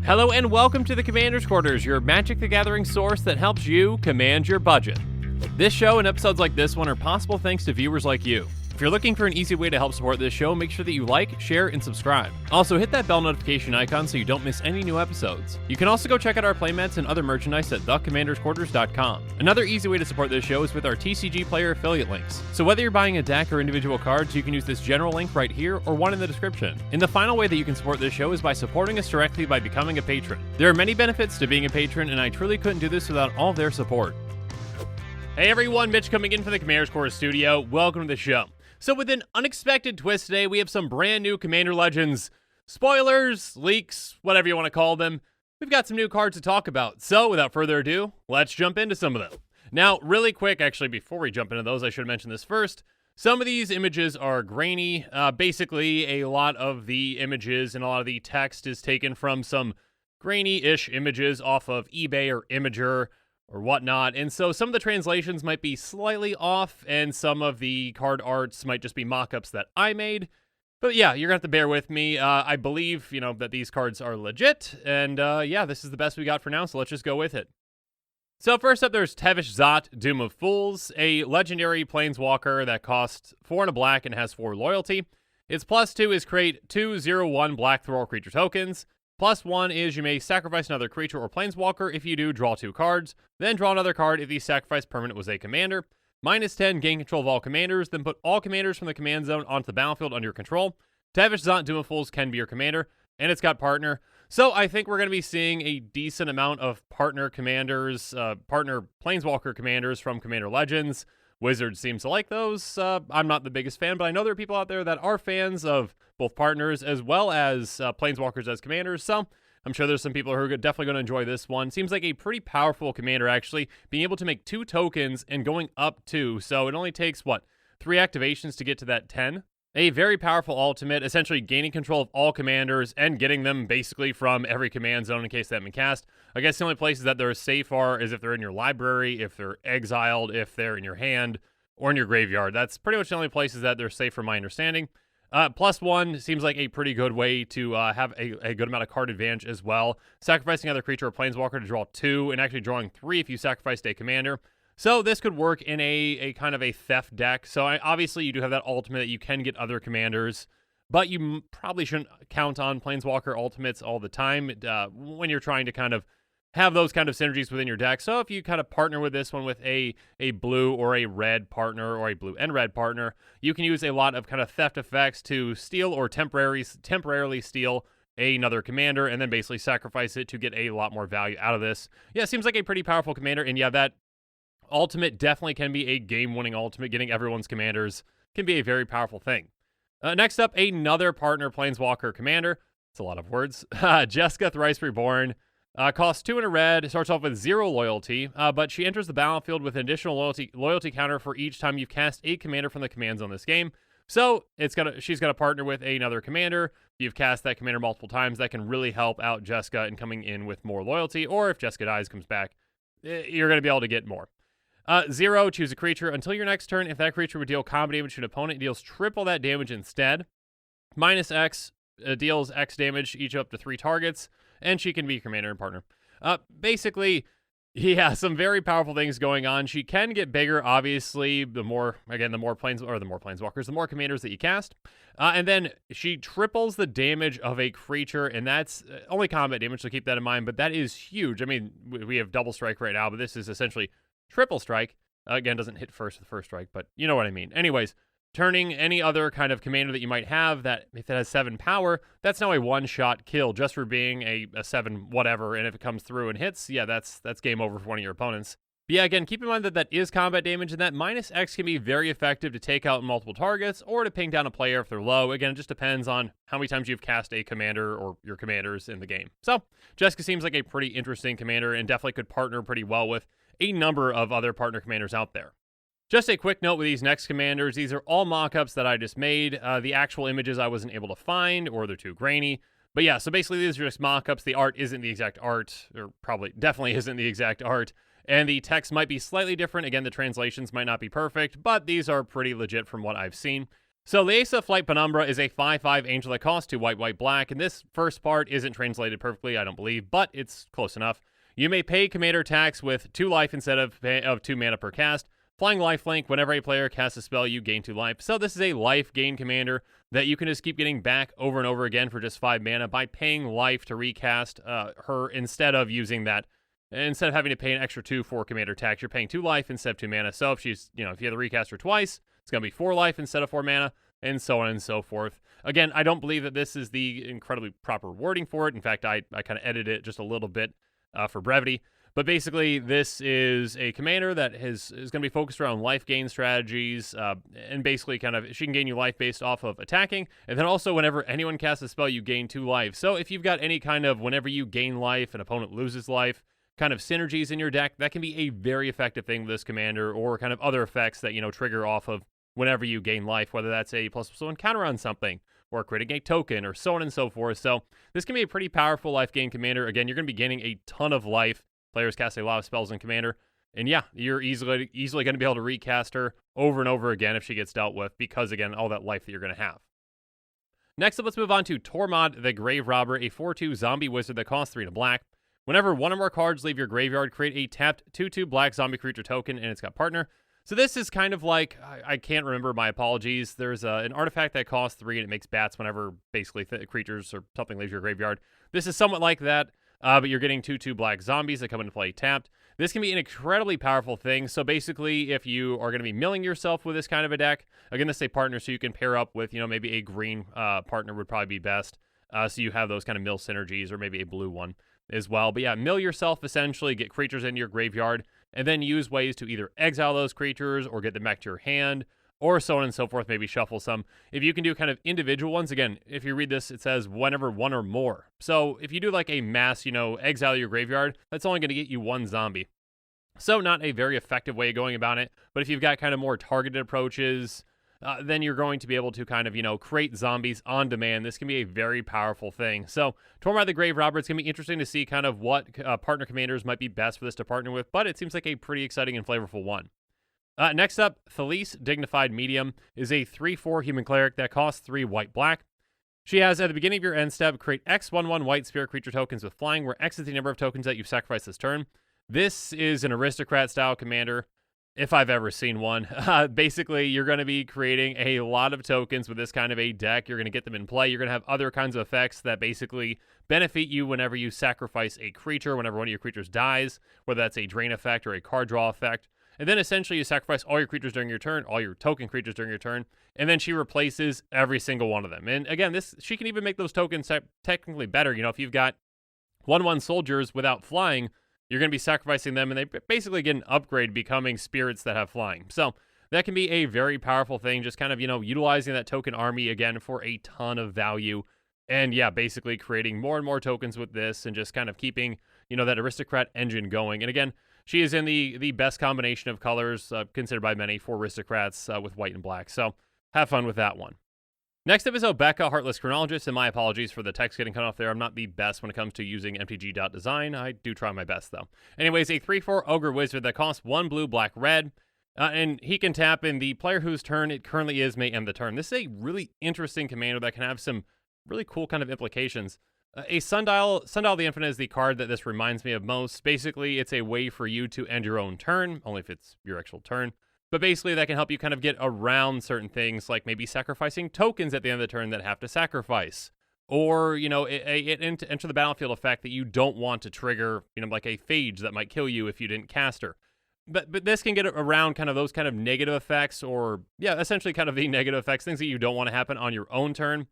Hello and welcome to the Commander's Quarters, your Magic the Gathering source that helps you command your budget. This show and episodes like this one are possible thanks to viewers like you. If you're looking for an easy way to help support this show, make sure that you like, share, and subscribe. Also, hit that bell notification icon so you don't miss any new episodes. You can also go check out our playmats and other merchandise at thecommandersquarters.com. Another easy way to support this show is with our TCG player affiliate links. So whether you're buying a deck or individual cards, you can use this general link right here or one in the description. And the final way that you can support this show is by supporting us directly by becoming a patron. There are many benefits to being a patron, and I truly couldn't do this without all their support. Hey everyone, Mitch coming in from the Commander's Quarters studio. Welcome to the show. So with an unexpected twist today, we have some brand new Commander Legends spoilers, leaks, whatever you want to call them. We've got some new cards to talk about. So without further ado, let's jump into some of them. Now, really quick, actually, before we jump into those, I should have mentioned this first. Some of these images are grainy. Basically, a lot of the images and a lot of the text is taken from some grainy-ish images off of eBay or Imager or whatnot, and so some of the translations might be slightly off, and some of the card arts might just be mock-ups that I made. But yeah, you're gonna have to bear with me. I believe, that these cards are legit, and yeah, this is the best we got for now, so let's just go with it. So first up, there's Tevesh Szat, Doom of Fools, a legendary planeswalker that costs 4 and a black and has 4 loyalty. Its +2 is create 2/0/1 black throw all creature tokens. +1 is you may sacrifice another creature or planeswalker. If you do, draw 2 cards. Then draw another card if the sacrificed permanent was a commander. -10, gain control of all commanders. Then put all commanders from the command zone onto the battlefield under your control. Tevesh Szat, Doom of Fools can be your commander. And it's got partner. So I think we're going to be seeing a decent amount of partner commanders, partner planeswalker commanders from Commander Legends. Wizards seems to like those. I'm not the biggest fan, but I know there are people out there that are fans of both partners as well as planeswalkers as commanders, so I'm sure there's some people who are definitely going to enjoy this one. Seems like a pretty powerful commander, actually, being able to make 2 tokens and going up 2, so it only takes, 3 activations to get to that 10? A very powerful ultimate, essentially gaining control of all commanders and getting them basically from every command zone in case they haven't been cast. I guess the only places that they're safe are is if they're in your library, if they're exiled, if they're in your hand, or in your graveyard. That's pretty much the only places that they're safe from my understanding. +1 seems like a pretty good way to have a good amount of card advantage as well. Sacrificing another creature or planeswalker to draw 2, and actually drawing 3 if you sacrificed a commander. So this could work in a kind of a theft deck. So obviously you do have that ultimate that you can get other commanders, but you probably shouldn't count on planeswalker ultimates all the time when you're trying to kind of have those kind of synergies within your deck. So if you kind of partner with this one with a blue or a red partner or a blue and red partner, you can use a lot of kind of theft effects to steal or temporarily steal another commander and then basically sacrifice it to get a lot more value out of this. Yeah, it seems like a pretty powerful commander, and yeah, that ultimate definitely can be a game-winning ultimate. Getting everyone's commanders can be a very powerful thing. Next up, another partner planeswalker commander. It's a lot of words. Jeska, Thrice Reborn. Costs 2 and a red. Starts off with 0 loyalty, but she enters the battlefield with an additional loyalty counter for each time you've cast a commander from the command zone this game. So she's got to partner with another commander. You've cast that commander multiple times. That can really help out Jeska in coming in with more loyalty. Or if Jeska dies, comes back, you're going to be able to get more. 0, choose a creature. Until your next turn, if that creature would deal combat damage to an opponent, it deals triple that damage instead. -X deals X damage each up to 3 targets, and she can be commander and partner. Basically, yeah, some very powerful things going on. She can get bigger, obviously, the more planeswalkers, the more commanders that you cast. And then she triples the damage of a creature, and that's only combat damage, so keep that in mind, but that is huge. I mean, we have double strike right now, but this is essentially triple strike. Again, doesn't hit first with first strike, but you know what I mean. Anyways, turning any other kind of commander that you might have that, if it has 7 power, that's now a 1-shot kill just for being a 7 whatever, and if it comes through and hits, yeah, that's game over for one of your opponents. But yeah, again, keep in mind that that is combat damage, and that -X can be very effective to take out multiple targets or to ping down a player if they're low. Again, it just depends on how many times you've cast a commander or your commanders in the game. So, Jeska seems like a pretty interesting commander and definitely could partner pretty well with a number of other partner commanders out there. Just a quick note with these next commanders, these are all mock-ups that I just made. The actual images I wasn't able to find, or they're too grainy. But yeah, so basically these are just mock-ups. The art isn't the exact art, or definitely isn't the exact art. And the text might be slightly different. Again, the translations might not be perfect, but these are pretty legit from what I've seen. So the Ace of Flight Penumbra is a 5/5 angel that costs 2 white, white, black, and this first part isn't translated perfectly, I don't believe, but it's close enough. You may pay commander tax with 2 life instead of 2 mana per cast. Flying lifelink, whenever a player casts a spell, you gain 2 life. So this is a life gain commander that you can just keep getting back over and over again for just 5 mana by paying life to recast her instead of using that. Instead of having to pay an extra 2 for commander tax, you're paying 2 life instead of 2 mana. So if she's, if you have to recast her twice, it's going to be 4 life instead of 4 mana, and so on and so forth. Again, I don't believe that this is the incredibly proper wording for it. In fact, I kind of edited it just a little bit for brevity. But basically, this is a commander that is going to be focused around life gain strategies, and basically she can gain you life based off of attacking, and then also whenever anyone casts a spell, you gain 2 life. So if you've got any kind of whenever you gain life, an opponent loses life, kind of synergies in your deck, that can be a very effective thing with this commander, or kind of other effects that, trigger off of whenever you gain life, whether that's a +1 counter on something, or creating a token, or so on and so forth. So this can be a pretty powerful life gain commander. Again, you're going to be gaining a ton of life. Players cast a lot of spells in Commander, and yeah, you're easily going to be able to recast her over and over again if she gets dealt with, because again, all that life that you're going to have. Next up, let's move on to Tormod the Grave Robber, a 4/2 zombie wizard that costs 3 black. Whenever one or more cards leave your graveyard, create a tapped 2/2 black zombie creature token, and it's got partner. So this is kind of like, I can't remember, my apologies. There's an artifact that costs 3, and it makes bats whenever basically creatures or something leaves your graveyard. This is somewhat like that. But you're getting 2/2 black zombies that come into play tapped. This can be an incredibly powerful thing. So basically, if you are going to be milling yourself with this kind of a deck, again, this is a partner, so you can pair up with, maybe a green partner would probably be best. So you have those kind of mill synergies, or maybe a blue one as well. But yeah, mill yourself, essentially, get creatures into your graveyard, and then use ways to either exile those creatures or get them back to your hand, or so on and so forth, maybe shuffle some. If you can do kind of individual ones, again, if you read this, it says whenever one or more. So if you do like a mass, exile your graveyard, that's only going to get you 1 zombie. So not a very effective way of going about it, but if you've got kind of more targeted approaches, then you're going to be able to kind of, create zombies on demand. This can be a very powerful thing. So Tormod the Grave Robber, it's going to be interesting to see kind of what partner commanders might be best for this to partner with, but it seems like a pretty exciting and flavorful one. Next up, Felix, Dignified Medium, is a 3/4 human cleric that costs 3 white black. She has, at the beginning of your end step, create X/1/1 white spirit creature tokens with flying, where X is the number of tokens that you've sacrificed this turn. This is an aristocrat-style commander, if I've ever seen one. Basically, you're going to be creating a lot of tokens with this kind of a deck. You're going to get them in play. You're going to have other kinds of effects that basically benefit you whenever you sacrifice a creature, whenever one of your creatures dies, whether that's a drain effect or a card draw effect. And then essentially you sacrifice all your creatures during your turn, all your token creatures during your turn, and then she replaces every single one of them. And again, she can even make those tokens technically better. If you've got 1/1 soldiers without flying, you're going to be sacrificing them, and they basically get an upgrade becoming spirits that have flying. So that can be a very powerful thing, just kind of, utilizing that token army again for a ton of value. And yeah, basically creating more and more tokens with this, and just kind of keeping, that aristocrat engine going. And again, she is in the best combination of colors, considered by many, for aristocrats with white and black. So have fun with that one. Next up is Obeka, Heartless Chronologist, and my apologies for the text getting cut off there. I'm not the best when it comes to using MTG.design. I do try my best, though. Anyways, a 3/4 Ogre Wizard that costs 1 blue, black, red. And he can tap, and the player whose turn it currently is may end the turn. This is a really interesting commander that can have some really cool kind of implications. A Sundial the Infinite is the card that this reminds me of most. Basically, it's a way for you to end your own turn, only if it's your actual turn. But basically, that can help you kind of get around certain things, like maybe sacrificing tokens at the end of the turn that have to sacrifice. Or, enter the battlefield effect that you don't want to trigger, like a phage that might kill you if you didn't cast her. But this can get around kind of those kind of negative effects, or, yeah, essentially kind of the negative effects, things that you don't want to happen on your own turn.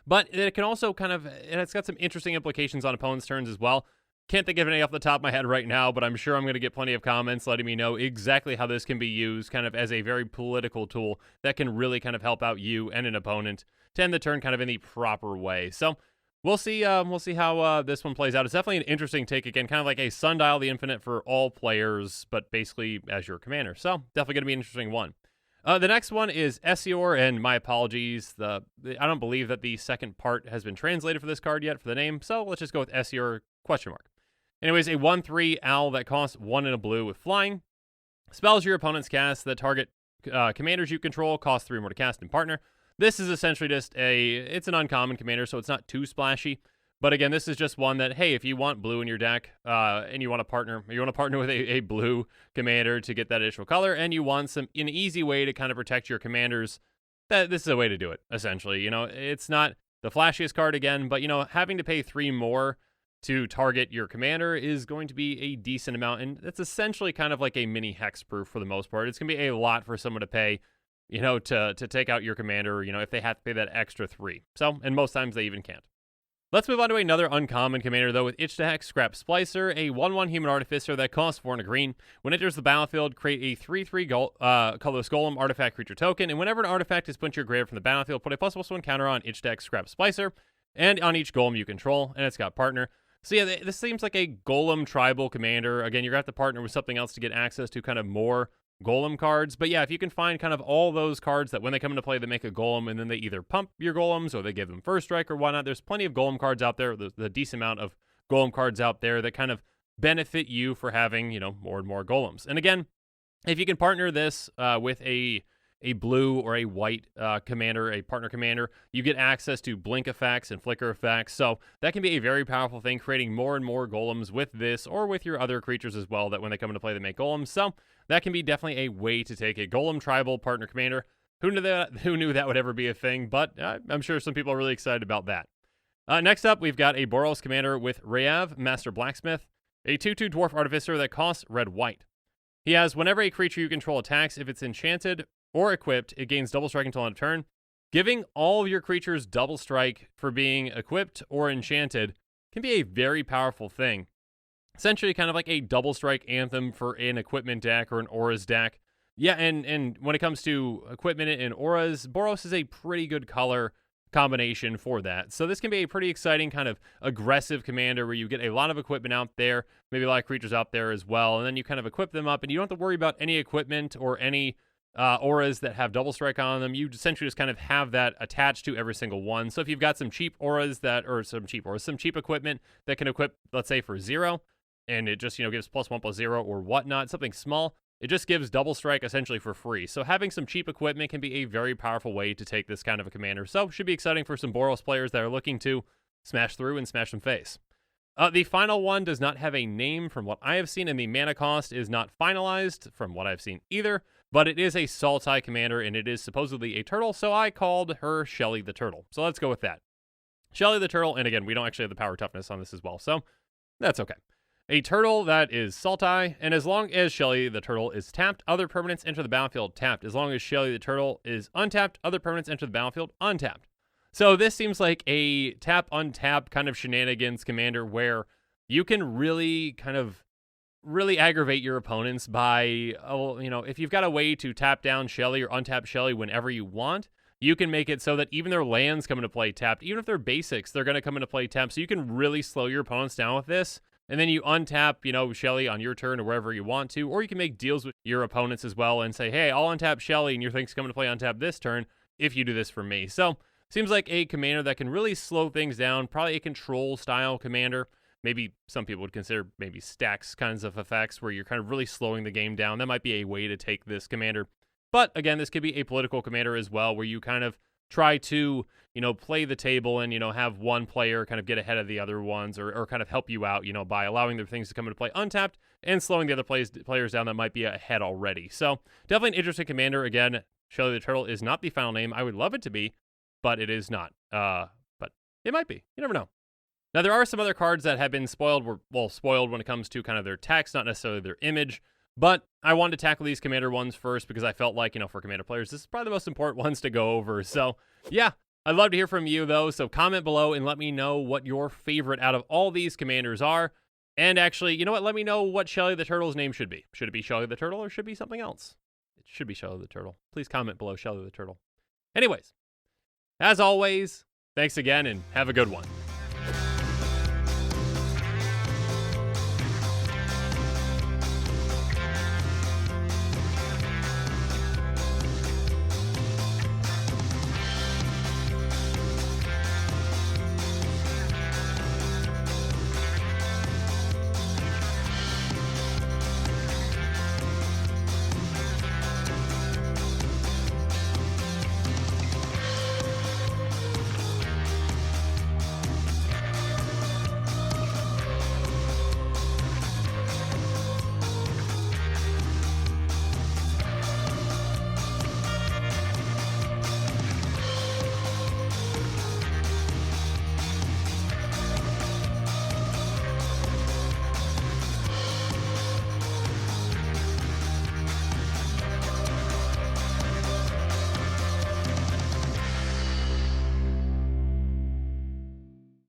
But it can also it's got some interesting implications on opponents' turns as well. Can't think of any off the top of my head right now, but I'm sure I'm going to get plenty of comments letting me know exactly how this can be used kind of as a very political tool that can really kind of help out you and an opponent to end the turn kind of in the proper way. So we'll see how this one plays out. It's definitely an interesting take, again, kind of like a Sundial the Infinite for all players, but basically as your commander. So definitely going to be an interesting one. The next one is Essior, and my apologies. I don't believe that the second part has been translated for this card yet for the name, so let's just go with Essior ? Anyways, a 1/3 owl that costs 1 and a blue with flying. Spells your opponent's cast that target commanders you control cost 3 more to cast and partner. This is essentially just it's an uncommon commander, so it's not too splashy. But again, this is just one that, hey, if you want blue in your deck and you want to partner with a blue commander to get that additional color, and you want an easy way to kind of protect your commanders, this is a way to do it, essentially. You know, it's not the flashiest card again, but, you know, having to pay 3 more to target your commander is going to be a decent amount, and it's essentially kind of like a mini hex proof for the most part. It's going to be a lot for someone to pay, you know, to take out your commander, you know, if they have to pay that extra 3. So, and most times they even can't. Let's move on to another uncommon commander, though, with Hex Scrap Splicer, a 1/1 human artificer that costs 4 and a green. When it enters the battlefield, create a 3/3 colorless golem artifact creature token, and whenever an artifact is put into your graveyard from the battlefield, put a +1/+1 counter on Hex Scrap Splicer, and on each golem you control, and it's got partner. So yeah, this seems like a golem tribal commander. Again, you're going to have to partner with something else to get access to kind of more golem cards. But yeah, if you can find kind of all those cards that when they come into play, they make a golem, and then they either pump your golems or they give them first strike or whatnot. There's plenty of golem cards out there. There's a decent amount of golem cards out there that kind of benefit you for having, you know, more and more golems. And again, if you can partner this with a blue or a white commander, a partner commander, you get access to blink effects and flicker effects. So that can be a very powerful thing, creating more and more golems with this or with your other creatures as well, that when they come into play, they make golems. So that can be definitely a way to take a golem tribal partner commander. Who knew that would ever be a thing? But I'm sure some people are really excited about that. Next up, we've got a Boros commander with Rayav, Master Blacksmith, a 2/2 dwarf artificer that costs red-white. He has whenever a creature you control attacks, if it's enchanted or equipped, it gains double strike until end of turn. Giving all of your creatures double strike for being equipped or enchanted can be a very powerful thing. Essentially kind of like a double strike anthem for an equipment deck or an auras deck. Yeah, and when it comes to equipment and auras, Boros is a pretty good color combination for that. So this can be a pretty exciting kind of aggressive commander where you get a lot of equipment out there, maybe a lot of creatures out there as well, and then you kind of equip them up, and you don't have to worry about any equipment or any auras that have double strike on them. You essentially just kind of have that attached to every single one. So if you've got some cheap auras some cheap equipment that can equip, let's say for 0, and it just, you know, gives +1/+0 or whatnot, something small, it just gives double strike essentially for free. So having some cheap equipment can be a very powerful way to take this kind of a commander. So should be exciting for some Boros players that are looking to smash through and smash some face. The final one does not have a name from what I have seen, and the mana cost is not finalized from what I've seen either, but it is a Sultai commander, and it is supposedly a turtle, so I called her Shelly the Turtle. So let's go with that. Shelly the Turtle, and again, we don't actually have the power toughness on this as well, so that's okay. A turtle that is Sultai, and as long as Shelly the Turtle is tapped, other permanents enter the battlefield tapped. As long as Shelly the Turtle is untapped, other permanents enter the battlefield untapped. So this seems like a tap-untap kind of shenanigans commander where you can really aggravate your opponents by, you know, if you've got a way to tap down Shelly or untap Shelly whenever you want, you can make it so that even their lands come into play tapped. Even if they're basics, they're going to come into play tapped. So you can really slow your opponents down with this. And then you untap, you know, Shelly on your turn or wherever you want to. Or you can make deals with your opponents as well and say, hey, I'll untap Shelly and your thing's coming to play untap this turn if you do this for me. So seems like a commander that can really slow things down. Probably a control style commander. Maybe some people would consider maybe stacks kinds of effects where you're kind of really slowing the game down. That might be a way to take this commander. But again, this could be a political commander as well, where you kind of try to, you know, play the table and, you know, have one player kind of get ahead of the other ones or kind of help you out, you know, by allowing their things to come into play untapped and slowing the other players down that might be ahead already. So definitely an interesting commander. Again, Shelly the Turtle is not the final name. I would love it to be, but it is not. But it might be. You never know. Now, there are some other cards that have been spoiled when it comes to kind of their text, not necessarily their image. But I wanted to tackle these commander ones first because I felt like, you know, for commander players, this is probably the most important ones to go over. So, yeah, I'd love to hear from you, though. So comment below and let me know what your favorite out of all these commanders are. And actually, you know what? Let me know what Shelly the Turtle's name should be. Should it be Shelly the Turtle or should it be something else? It should be Shelly the Turtle. Please comment below Shelly the Turtle. Anyways, as always, thanks again and have a good one.